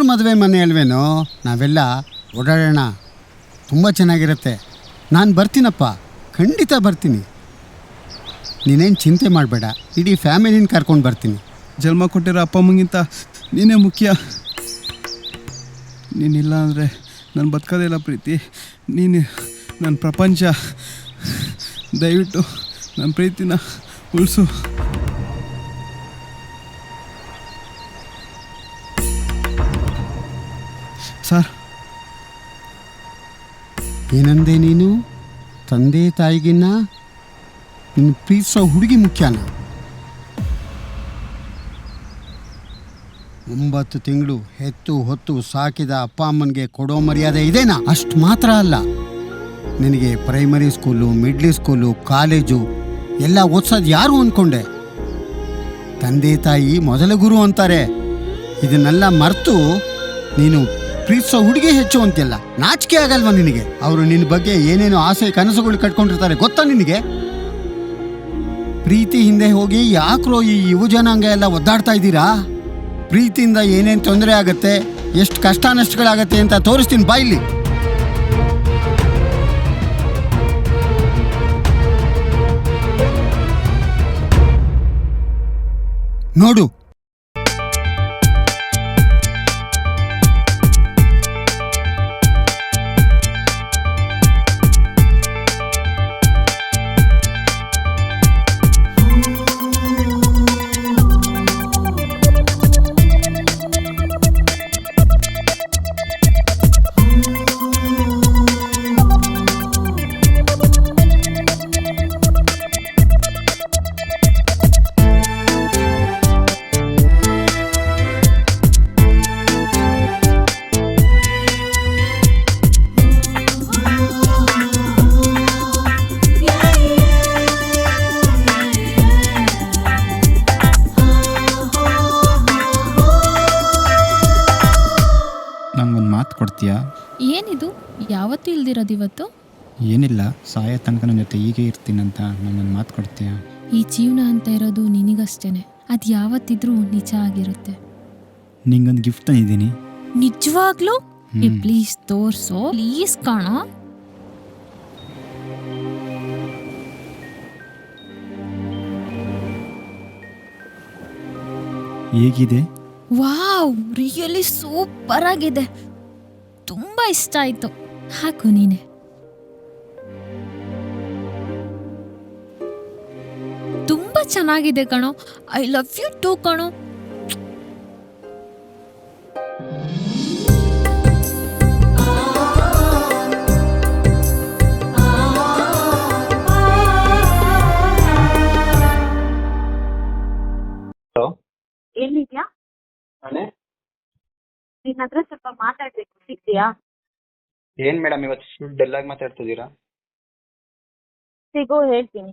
ಮದುವೆ ಮನೆ ಅಲ್ವೇನೋ, ನಾವೆಲ್ಲ ಓಡಾಡೋಣ, ತುಂಬ ಚೆನ್ನಾಗಿರುತ್ತೆ. ನಾನು ಬರ್ತೀನಪ್ಪ, ಖಂಡಿತ ಬರ್ತೀನಿ. ನೀನೇನು ಚಿಂತೆ ಮಾಡಬೇಡ, ಇಡೀ ಫ್ಯಾಮಿಲಿನ ಕರ್ಕೊಂಡು ಬರ್ತೀನಿ. ಜನ್ಮ ಕೊಟ್ಟಿರೋ ಅಪ್ಪ ಅಮ್ಮಂಗಿಂತ ನೀನೇ ಮುಖ್ಯ. ನೀನಿಲ್ಲ ಅಂದರೆ ನಾನು ಬದುಕೋದಿಲ್ಲ ಪ್ರೀತಿ. ನೀನು ನನ್ನ ಪ್ರಪಂಚ. ದಯವಿಟ್ಟು ನನ್ನ ಪ್ರೀತಿನ ಉಳಿಸು. ಸರ್, ಏನಂದೆ ನೀನು? ತಂದೆ ತಾಯಿಗಿನ್ನ ನಿನ್ನ ಪ್ರೀತಿಸೋ ಹುಡುಗಿ ಮುಖ್ಯನ? 9 ತಿಂಗಳು ಹೆತ್ತು ಹೊತ್ತು ಸಾಕಿದ ಅಪ್ಪ ಅಮ್ಮನಿಗೆ ಕೊಡೋ ಮರ್ಯಾದೆ ಇದೇನಾ? ಅಷ್ಟು ಮಾತ್ರ ಅಲ್ಲ, ನಿನಗೆ primary school, middle school, college ಎಲ್ಲ ಓದಿಸೋದು ಯಾರು ಅಂದ್ಕೊಂಡೆ? ತಂದೆ ತಾಯಿ ಮೊದಲ ಗುರು ಅಂತಾರೆ. ಇದನ್ನೆಲ್ಲ ಮರೆತು ನೀನು ಪ್ರೀತಿಸೋ ಹುಡುಗಿ ಹೆಚ್ಚು ಅಂತಿಲ್ಲ. ನಾಚಿಕೆ ಆಗಲ್ವಾ ನಿನಗೆ? ಅವರು ನಿನ್ನ ಬಗ್ಗೆ ಏನೇನೋ ಆಸೆ ಕನಸುಗಳು ಕಟ್ಕೊಂಡಿರ್ತಾರೆ, ಗೊತ್ತಾ ನಿನಗೆ? ಪ್ರೀತಿ ಹಿಂದೆ ಹೋಗಿ ಯಾಕ್ರೋ ಈ ಯುವ ಜನಾಂಗ ಎಲ್ಲ ಒದ್ದಾಡ್ತಾ ಇದ್ದೀರಾ? ಪ್ರೀತಿಯಿಂದ ಏನೇನು ತೊಂದರೆ ಆಗತ್ತೆ, ಎಷ್ಟು ಕಷ್ಟ ನಷ್ಟಗಳಾಗತ್ತೆ ಅಂತ ತೋರಿಸ್ತೀನಿ ಬಾಯಿಲಿ. ನೋಡು, ನಂಗೊಂದು ಮಾತು ಕೊಡ್ತೀಯಾ? ಏನಿದು ಯಾವತ್ತೂ ಇಲ್ದಿರೋದು ಇವತ್ತು? ಏನಿಲ್ಲ, ಸಾಯೋ ತನಕ ನನ್ನ ಜೊತೆ ಹೀಗೆ ಇರ್ತೀನಂತ ನಂಗೊಂದು ಮಾತು ಕೊಡ್ತೀಯಾ? ಈ ಜೀವನ ಅಂತ ಇರೋದು ನಿನಗಷ್ಟೇನೆ, ಅದು ಯಾವತ್ತಿದ್ರೂ ನಿಜ ಆಗಿರುತ್ತೆ. ನಿಂಗೊಂದು ಗಿಫ್ಟ್ ತಂದಿದ್ದೀನಿ. ನಿಜವಾಗ್ಲೂ? ಪ್ಲೀಸ್ ತೋರ್ಸೋ, ಪ್ಲೀಸ್ ಕಾಣೋ. ಹೇಗಿದೆ? ವಾವ್, ರಿಯಲಿ ಸೂಪರ್ ಆಗಿದೆ, ತುಂಬಾ ಇಷ್ಟ ಆಯ್ತು. ಹಾಕು ನೀನೆ. ತುಂಬಾ ಚೆನ್ನಾಗಿದೆ ಕಣೋ. ಐ ಲವ್ ಯು ಟು ಕಣೋ. ಎಲ್ಲಿದ್ಯಾ? ನಿನ್ನ ಹತ್ರ ಸ್ವಲ್ಪ ಮಾತಾಡ್ಬೇಕು, ಸಿಗ್ತೀಯಾ? ಏನ್ ಮೇಡಮ್ ಇವತ್ತು ಫುಲ್ ಡಲ್ ಆಗಿ ಮಾತಾಡ್ತಿದ್ದೀರಾ? ಸಿಗೋ, ಹೇಳ್ತೀನಿ.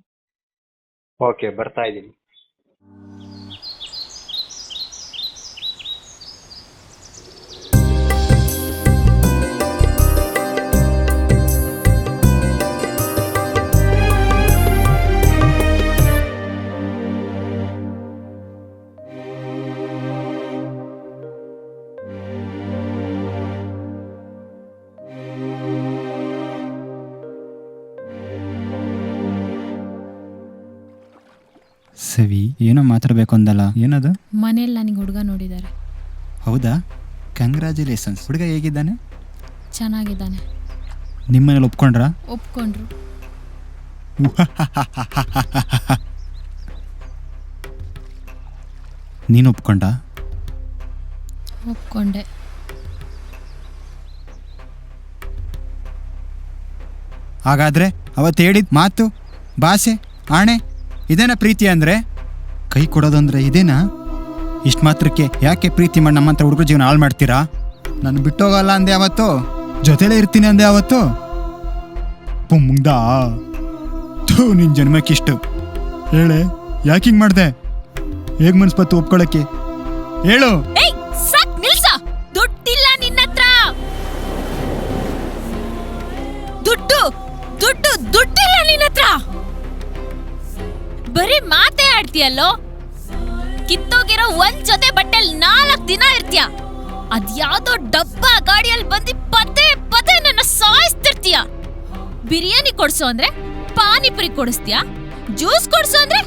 ಓಕೆ, ಬರ್ತಾ ಇದ್ದೀನಿ. ಸವಿ, ಏನೋ ಮಾತಾಡಬೇಕು ಅಂದಲ್ಲ, ಏನದು? ಮನೇಲಿ ನನಗೆ ಹುಡುಗ ನೋಡಿದ್ದಾರೆ. ಹೌದಾ? ಕಂಗ್ರ್ಯಾಚುಲೇಷನ್ಸ್. ಹುಡುಗ ಹೇಗಿದ್ದಾನೆ? ಚೆನ್ನಾಗಿದ್ದಾನೆ. ನಿಮ್ಮನೇಲಿ ಒಪ್ಕೊಂಡ್ರಾ? ಒಪ್ಕೊಂಡ್ರು. ನೀನು ಒಪ್ಕೊಂಡ? ಒಪ್ಕೊಂಡೆ. ಹಾಗಾದ್ರೆ ಅವತ್ತು ಹೇಳಿದ ಮಾತು, ಭಾಷೆ, ಆಣೆ ಇದೇನಾ ಪ್ರೀತಿ ಅಂದರೆ? ಕೈ ಕೊಡೋದಂದ್ರೆ ಇದೇನಾ? ಇಷ್ಟು ಮಾತ್ರಕ್ಕೆ ಯಾಕೆ ಪ್ರೀತಿ ಮಾಡಿ ನಮ್ಮಂಥ ಹುಡುಗರ ಜೀವನ ಹಾಳು ಮಾಡ್ತೀರಾ? ನಾನು ಬಿಟ್ಟೋಗಲ್ಲ ಅಂದೆ ಅವತ್ತು, ಜೊತೆಲೇ ಇರ್ತೀನಿ ಅಂದೆ ಅವತ್ತು. ಮುಂಗ್ದಾ ಥೂ, ನಿನ್ನ ಜನ್ಮಕ್ಕಿಷ್ಟು. ಹೇಳೆ, ಯಾಕೆ ಹಿಂಗೆ ಮಾಡಿದೆ? ಹೇಗೆ ಮನ್ಸ್ಪತ್ತು ಒಪ್ಕೊಳ್ಳೋಕ್ಕೆ? ಹೇಳು. ದುಡ್ಡಿಲ್ಲ ನಿನ್ನತ್ರ. ದುಡ್ಡಿಲ್ಲ ನಿನ್ನತ್ರ. ಬರೀ ಮಾತೇ ಆಡ್ತೀಯಲ್ಲೋ. ಕಿತ್ತೋಗಿರೋ ಒಂದ್ ಜೊತೆ ಬಟ್ಟೆಲ್ 4 ದಿನ ಇರ್ತೀಯ. ಅದ್ಯಾವ್ದೋ ಡಬ್ಬ ಗಾಡಿಯಲ್ಲಿ ಬಂದು ಪದೇ ಪದೇ ನನ್ನ ಸಾಯಿಸ್ತಿರ್ತೀಯ. ಬಿರಿಯಾನಿ ಕೊಡ್ಸು ಅಂದ್ರೆ ಪಾನಿಪುರಿ ಕೊಡಿಸ್ತೀಯ, ಜ್ಯೂಸ್ ಕೊಡ್ಸು ಅಂದ್ರೆ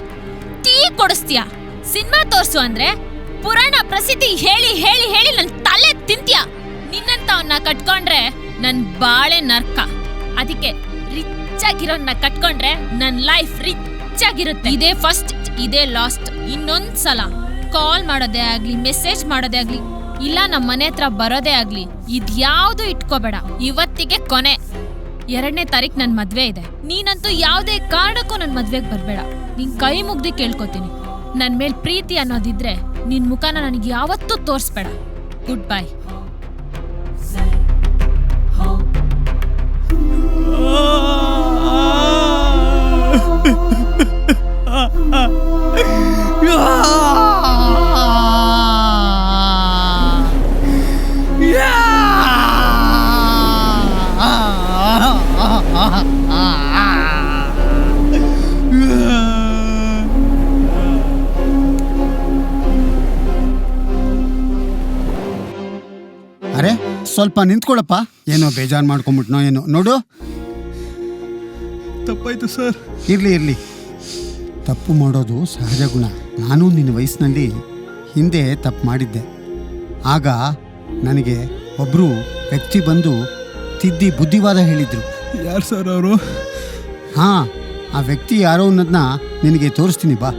ಟೀ ಕೊಡಿಸ್ತೀಯ, ಸಿನಿಮಾ ತೋರ್ಸು ಅಂದ್ರೆ ಪುರಾಣ ಪ್ರಸಿದ್ಧಿ ಹೇಳಿ ಹೇಳಿ ಹೇಳಿ ನನ್ ತಲೆ ತಿಂತ್ಯ. ನಿನ್ನಂತವನ್ನ ಕಟ್ಕೊಂಡ್ರೆ ನನ್ ಬಾಳೆ ನರ್ಕ. ಅದಕ್ಕೆ ರಿಚ್ ಆಗಿರೋನ್ನ ಕಟ್ಕೊಂಡ್ರೆ ನನ್ ಲೈಫ್ ರಿಚ್ ಆಗಿರುತ್ತೆ. ಇದೇ ಫಸ್ಟ್, ಇದೇ ಲಾಸ್ಟ್. ಇನ್ನೊಂದ್ಸಲ ಕಾಲ್ ಮಾಡೋದೇ ಆಗ್ಲಿ, ಮೆಸೇಜ್ ಮಾಡೋದೇ ಆಗ್ಲಿ, ಇಲ್ಲ ನಮ್ಮ ಮನೆ ಹತ್ರ ಬರೋದೇ ಆಗ್ಲಿ, ಇದ್ಯಾವ್ದು ಇಟ್ಕೋಬೇಡ. ಇವತ್ತಿಗೆ ಕೊನೆ. 2ನೇ ತಾರೀಕು ನನ್ ಮದ್ವೆ ಇದೆ. ನೀನಂತೂ ಯಾವ್ದೇ ಕಾರಣಕ್ಕೂ ನನ್ ಮದ್ವೆಗ್ ಬರ್ಬೇಡ. ನಿನ್ ಕೈ ಮುಗ್ದಿ ಕೇಳ್ಕೊತೀನಿ. ನನ್ ಮೇಲ್ ಪ್ರೀತಿ ಅನ್ನೋದಿದ್ರೆ ನಿನ್ ಮುಖನ ನನಗೆ ಯಾವತ್ತೂ ತೋರ್ಸ್ಬೇಡ. Good bye. ಅರೆ ಸ್ವಲ್ಪ ನಿಂತ್ಕೊಳ್ಳಪ್ಪ. ಏನೋ ಬೇಜಾರು ಮಾಡ್ಕೊಂಬಿಟ್ನೋ ಏನೋ. ನೋಡು, ತಪ್ಪಾಯ್ತು ಸರ್. ಇರ್ಲಿ. ತಪ್ಪು ಮಾಡೋದು ಸಹಜ ಗುಣ. ನಾನು ನಿನ್ನ ವಯಸ್ಸಿನಲ್ಲಿ ಹಿಂದೆ ತಪ್ಪು ಮಾಡಿದ್ದೆ. ಆಗ ನನಗೆ ಒಬ್ಬರು ವ್ಯಕ್ತಿ ಬಂದು ತಿದ್ದಿ ಬುದ್ಧಿವಾದ ಹೇಳಿದ್ರು. ಯಾರು ಸರ್ ಅವರು? ಹಾಂ, ಆ ವ್ಯಕ್ತಿ ಯಾರೋ ಅನ್ನೋದನ್ನ ನಿನಗೆ ತೋರಿಸ್ತೀನಿ ಬಾ.